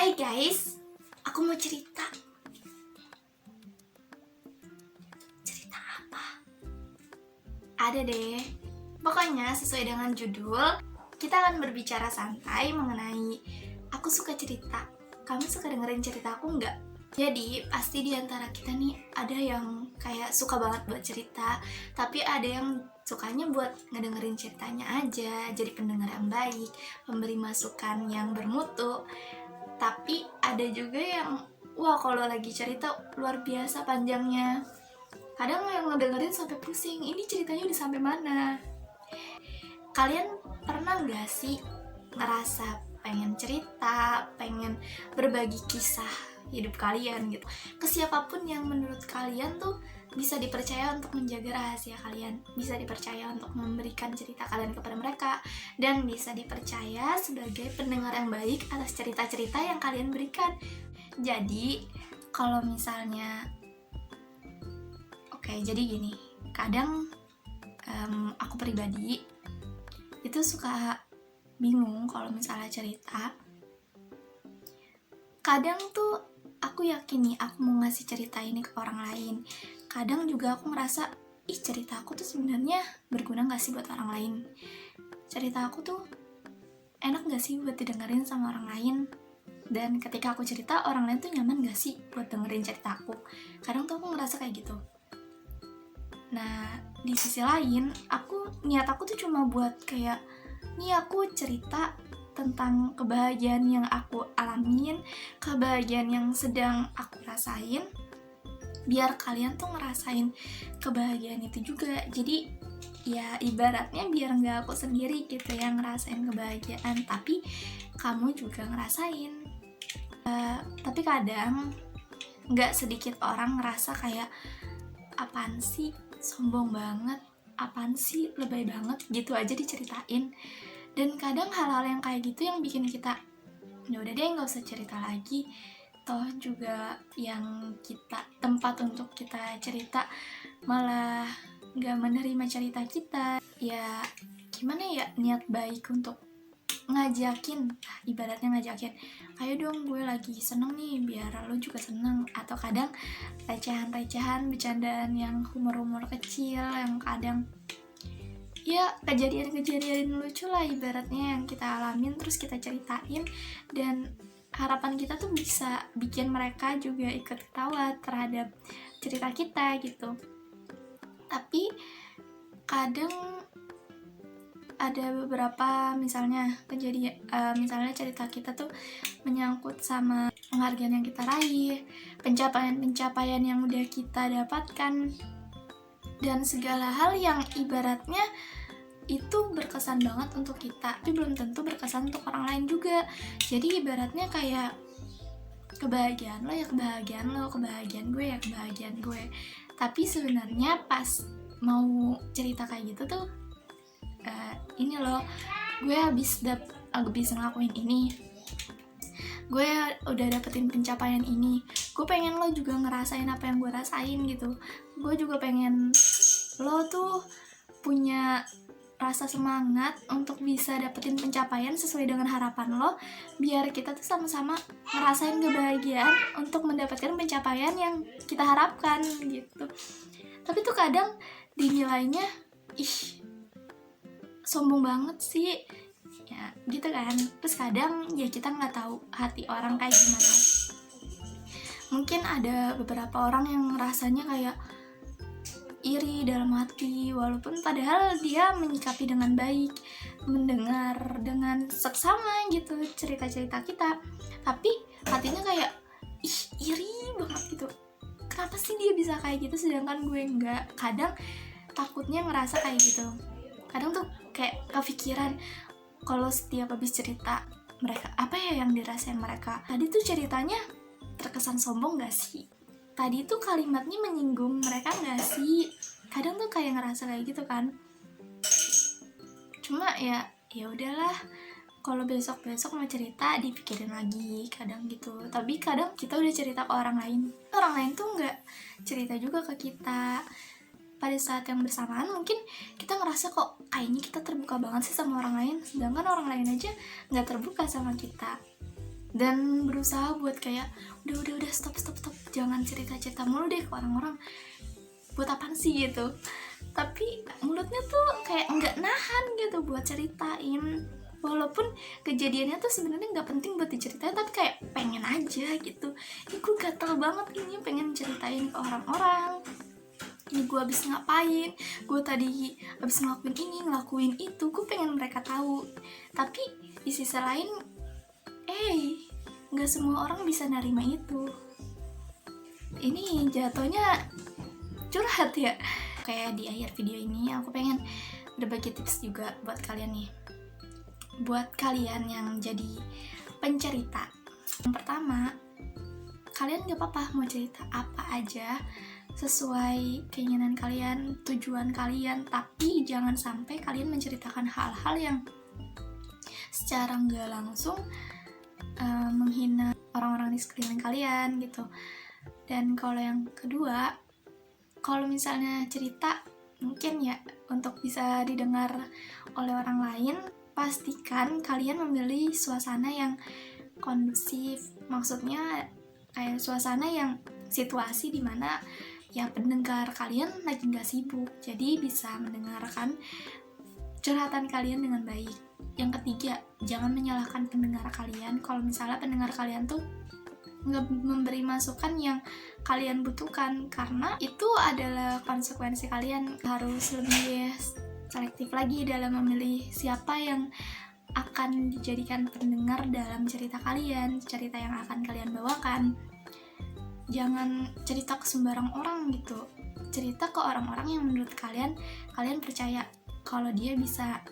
Hai guys, aku mau cerita. Cerita apa? Ada deh. Pokoknya sesuai dengan judul, kita akan berbicara santai mengenai aku suka cerita. Kamu suka dengerin cerita aku nggak? Jadi pasti di antara kita nih ada yang kayak suka banget buat cerita, tapi ada yang sukanya buat ngedengerin ceritanya aja, jadi pendengar yang baik, memberi masukan yang bermutu. Tapi ada juga yang wah kalau lagi cerita luar biasa panjangnya. Kadang yang ngedengerin sampai pusing, ini ceritanya udah sampai mana. Kalian pernah nggak sih ngerasa pengen cerita, pengen berbagi kisah hidup kalian gitu ke siapapun yang menurut kalian tuh bisa dipercaya untuk menjaga rahasia kalian, bisa dipercaya untuk memberikan cerita kalian kepada mereka, dan bisa dipercaya sebagai pendengar yang baik atas cerita-cerita yang kalian berikan. Jadi kalau misalnya jadi gini, kadang aku pribadi itu suka bingung kalau misalnya cerita. Kadang tuh aku yakin nih aku mau ngasih cerita ini ke orang lain. Kadang juga aku ngerasa, cerita aku tuh sebenarnya berguna gak sih buat orang lain? Cerita aku tuh enak gak sih buat didengerin sama orang lain? Dan ketika aku cerita, orang lain tuh nyaman gak sih buat dengerin cerita aku? Kadang tuh aku ngerasa kayak gitu. Nah, di sisi lain, niat aku tuh cuma buat kayak, nih aku cerita tentang kebahagiaan yang aku alamin, kebahagiaan yang sedang aku rasain, biar kalian tuh ngerasain kebahagiaan itu juga. Jadi ya ibaratnya biar nggak aku sendiri gitu yang ngerasain kebahagiaan, tapi kamu juga ngerasain. Tapi kadang nggak sedikit orang ngerasa kayak, apaan sih, sombong banget, apaan sih, lebay banget, gitu aja diceritain. Dan kadang hal-hal yang kayak gitu yang bikin kita, ya udah deh nggak usah cerita lagi, toh juga yang kita tempat untuk kita cerita malah nggak menerima cerita kita. Ya gimana ya, niat baik untuk ngajakin, ibaratnya ngajakin, ayo dong gue lagi seneng nih biar lo juga seneng. Atau kadang recehan-recehan, bercandaan yang humor-humor kecil yang kadang ya kejadian-kejadian lucu lah ibaratnya yang kita alamin terus kita ceritain, dan harapan kita tuh bisa bikin mereka juga ikut ketawa terhadap cerita kita gitu. Tapi kadang ada beberapa misalnya misalnya cerita kita tuh menyangkut sama penghargaan yang kita raih, pencapaian-pencapaian yang udah kita dapatkan, dan segala hal yang ibaratnya itu berkesan banget untuk kita, tapi belum tentu berkesan untuk orang lain juga. Jadi ibaratnya kayak kebahagiaan lo ya kebahagiaan lo, kebahagiaan gue ya kebahagiaan gue. Tapi sebenarnya pas mau cerita kayak gitu tuh, ini loh, gue habis ngelakuin ini, gue udah dapetin pencapaian ini, gue pengen lo juga ngerasain apa yang gue rasain gitu. Gue juga pengen lo tuh punya rasa semangat untuk bisa dapetin pencapaian sesuai dengan harapan lo, biar kita tuh sama-sama ngerasain kebahagiaan untuk mendapatkan pencapaian yang kita harapkan gitu. Tapi tuh kadang dinilainya, sombong banget sih ya gitu kan. Terus kadang ya kita nggak tahu hati orang kayak gimana. Mungkin ada beberapa orang yang rasanya kayak iri dalam hati, walaupun padahal dia menyikapi dengan baik, mendengar dengan seksama gitu cerita-cerita kita, tapi hatinya kayak iri banget gitu. Kenapa sih dia bisa kayak gitu sedangkan gue enggak? Kadang takutnya ngerasa kayak gitu. Kadang tuh kayak kepikiran, kalau setiap habis cerita mereka, apa ya yang dirasain mereka? Tadi tuh ceritanya terkesan sombong gak sih? Tadi tuh kalimatnya menyinggung mereka gak sih? Kadang tuh kayak ngerasa kayak gitu kan. Cuma ya udahlah, kalau besok mau cerita dipikirin lagi kadang gitu. Tapi kadang kita udah cerita ke orang lain tuh nggak cerita juga ke kita. Pada saat yang bersamaan mungkin kita ngerasa kok kayaknya kita terbuka banget sih sama orang lain, sedangkan orang lain aja nggak terbuka sama kita. dan berusaha buat kayak udah stop, jangan cerita mulu deh ke orang-orang, buat apaan sih gitu. Tapi mulutnya tuh kayak nggak nahan gitu buat ceritain, walaupun kejadiannya tuh sebenarnya nggak penting buat diceritain, tapi kayak pengen aja gitu. Ini gue gatel banget, ini pengen ceritain ke orang-orang, ini gue abis ngapain, gue tadi abis ngelakuin ini, ngelakuin itu, gue pengen mereka tahu. Tapi di sisi lain, nggak semua orang bisa nerima itu. Ini jatuhnya curhat ya. Kayak di akhir video ini aku pengen berbagi tips juga buat kalian nih, buat kalian yang jadi pencerita. Yang pertama, kalian gak apa-apa mau cerita apa aja sesuai keinginan kalian, tujuan kalian, tapi jangan sampai kalian menceritakan hal-hal yang secara gak langsung menghina orang-orang di sekeliling kalian gitu. Dan kalau yang kedua, kalau misalnya cerita mungkin ya untuk bisa didengar oleh orang lain, pastikan kalian memilih suasana yang kondusif. Maksudnya kayak suasana yang situasi dimana ya pendengar kalian lagi gak sibuk, jadi bisa mendengarkan curhatan kalian dengan baik. Yang ketiga, jangan menyalahkan pendengar kalian kalau misalnya pendengar kalian tuh nggak memberi masukan yang kalian butuhkan, karena itu adalah konsekuensi. Kalian harus lebih selektif lagi dalam memilih siapa yang akan dijadikan pendengar dalam cerita kalian, cerita yang akan kalian bawakan. Jangan cerita ke sembarang orang gitu, cerita ke orang-orang yang menurut kalian percaya kalau dia bisa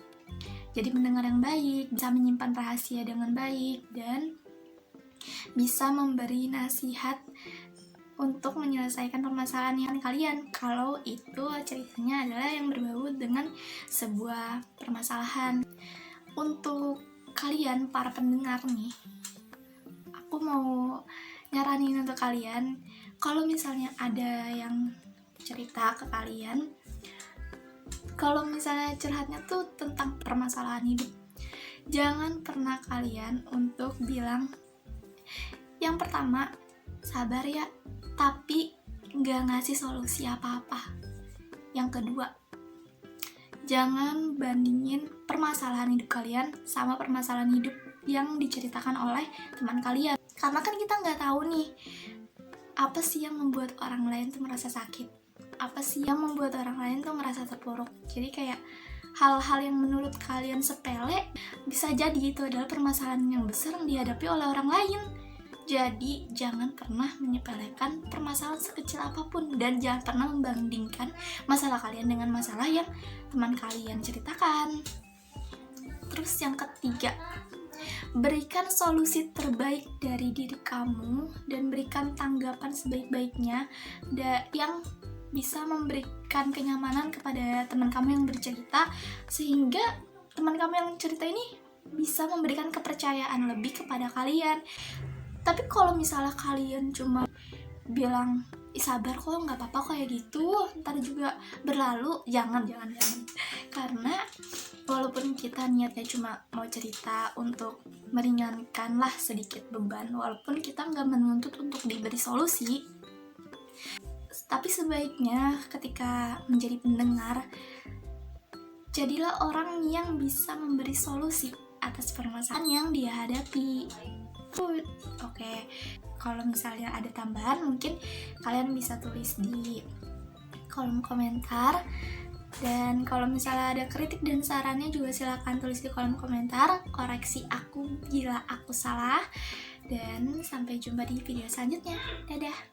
jadi pendengar yang baik, bisa menyimpan rahasia dengan baik, dan bisa memberi nasihat untuk menyelesaikan permasalahan yang kalian, kalau itu ceritanya adalah yang berbau dengan sebuah permasalahan. Untuk kalian para pendengar nih, aku mau nyaranin untuk kalian, kalau misalnya ada yang cerita ke kalian, kalau misalnya curhatnya tuh tentang permasalahan hidup, jangan pernah kalian untuk bilang, yang pertama, sabar ya, tapi nggak ngasih solusi apa-apa. Yang kedua, jangan bandingin permasalahan hidup kalian sama permasalahan hidup yang diceritakan oleh teman kalian. Karena kan kita nggak tahu nih, apa sih yang membuat orang lain tuh merasa sakit, apa sih yang membuat orang lain tuh merasa terpuruk. Jadi kayak hal-hal yang menurut kalian sepele, bisa jadi itu adalah permasalahan yang besar yang dihadapi oleh orang lain. Jadi jangan pernah menyepelekan permasalahan sekecil apapun, dan jangan pernah membandingkan masalah kalian dengan masalah yang teman kalian ceritakan. Terus yang ketiga, berikan solusi terbaik dari diri kamu dan berikan tanggapan sebaik-baiknya yang bisa memberikan kenyamanan kepada teman kamu yang bercerita, sehingga teman kamu yang cerita ini bisa memberikan kepercayaan lebih kepada kalian. Tapi kalau misalnya kalian cuma bilang, sabar kok, nggak apa-apa kayak gitu, ntar juga berlalu, jangan. Karena walaupun kita niatnya cuma mau cerita untuk meringankan lah sedikit beban, walaupun kita nggak menuntut untuk diberi solusi, tapi sebaiknya ketika menjadi pendengar, jadilah orang yang bisa memberi solusi atas permasalahan yang dia hadapi. Oke, kalau misalnya ada tambahan mungkin kalian bisa tulis di kolom komentar, dan kalau misalnya ada kritik dan sarannya juga silakan tulis di kolom komentar, koreksi aku bila aku salah, dan sampai jumpa di video selanjutnya. Dadah.